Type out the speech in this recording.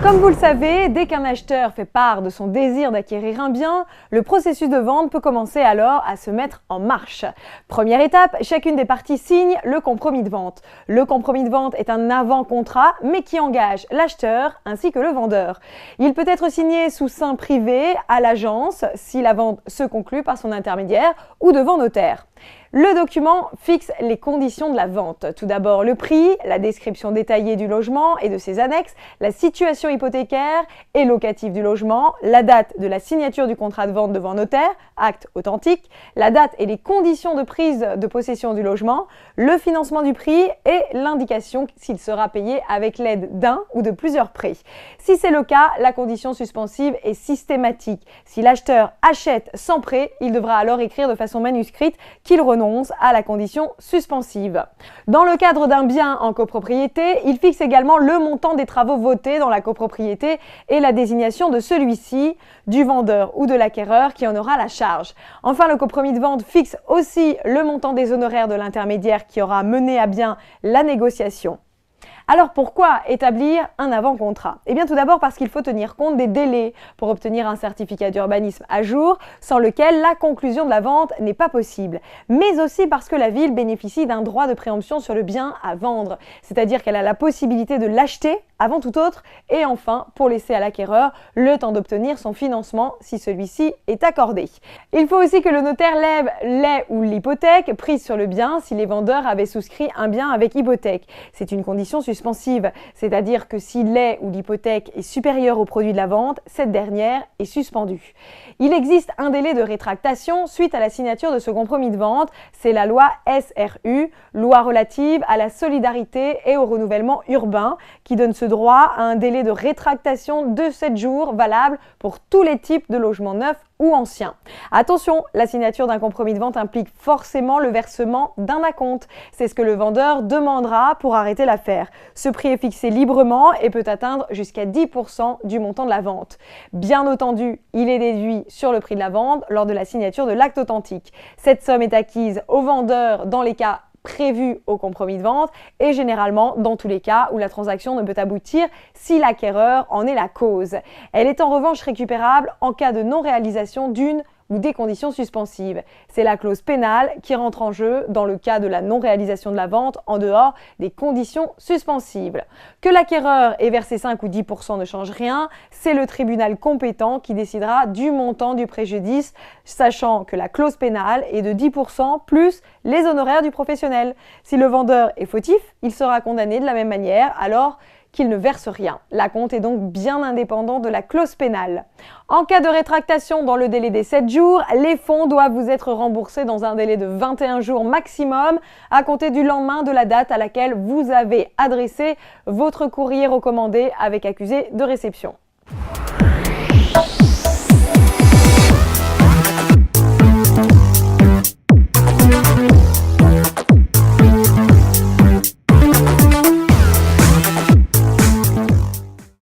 Comme vous le savez, dès qu'un acheteur fait part de son désir d'acquérir un bien, le processus de vente peut commencer alors à se mettre en marche. Première étape, chacune des parties signe le compromis de vente. Le compromis de vente est un avant-contrat, mais qui engage l'acheteur ainsi que le vendeur. Il peut être signé sous seing privé à l'agence si la vente se conclut par son intermédiaire ou devant notaire. Le document fixe les conditions de la vente. Tout d'abord le prix, la description détaillée du logement et de ses annexes, la situation hypothécaire et locative du logement, la date de la signature du contrat de vente devant notaire, acte authentique, la date et les conditions de prise de possession du logement, le financement du prix et l'indication s'il sera payé avec l'aide d'un ou de plusieurs prêts. Si c'est le cas, la condition suspensive est systématique. Si l'acheteur achète sans prêt, il devra alors écrire de façon manuscrite qu'il renonce à la condition suspensive. Dans le cadre d'un bien en copropriété, il fixe également le montant des travaux votés dans la copropriété et la désignation de celui-ci, du vendeur ou de l'acquéreur qui en aura la charge. Enfin, le compromis de vente fixe aussi le montant des honoraires de l'intermédiaire qui aura mené à bien la négociation. Alors pourquoi établir un avant-contrat? Eh bien tout d'abord parce qu'il faut tenir compte des délais pour obtenir un certificat d'urbanisme à jour, sans lequel la conclusion de la vente n'est pas possible. Mais aussi parce que la ville bénéficie d'un droit de préemption sur le bien à vendre, c'est-à-dire qu'elle a la possibilité de l'acheter avant tout autre, et enfin pour laisser à l'acquéreur le temps d'obtenir son financement si celui-ci est accordé. Il faut aussi que le notaire lève les ou l'hypothèque prise sur le bien si les vendeurs avaient souscrit un bien avec hypothèque. C'est une condition suspensive, c'est-à-dire que si les ou l'hypothèque est supérieure au produit de la vente, cette dernière est suspendue. Il existe un délai de rétractation suite à la signature de ce compromis de vente, c'est la loi SRU, loi relative à la solidarité et au renouvellement urbain, qui donne ce droit à un délai de rétractation de 7 jours valable pour tous les types de logements neufs ou anciens. Attention, la signature d'un compromis de vente implique forcément le versement d'un acompte. C'est ce que le vendeur demandera pour arrêter l'affaire. Ce prix est fixé librement et peut atteindre jusqu'à 10% du montant de la vente. Bien entendu, il est déduit sur le prix de la vente lors de la signature de l'acte authentique. Cette somme est acquise au vendeur dans les cas prévu au compromis de vente et généralement dans tous les cas où la transaction ne peut aboutir si l'acquéreur en est la cause. Elle est en revanche récupérable en cas de non-réalisation d'une ou des conditions suspensives. C'est la clause pénale qui rentre en jeu dans le cas de la non-réalisation de la vente en dehors des conditions suspensives. Que l'acquéreur ait versé 5 ou 10% ne change rien, c'est le tribunal compétent qui décidera du montant du préjudice, sachant que la clause pénale est de 10% plus les honoraires du professionnel. Si le vendeur est fautif, il sera condamné de la même manière, alors qu'il ne verse rien. L'acompte est donc bien indépendant de la clause pénale. En cas de rétractation dans le délai des 7 jours, les fonds doivent vous être remboursés dans un délai de 21 jours maximum à compter du lendemain de la date à laquelle vous avez adressé votre courrier recommandé avec accusé de réception.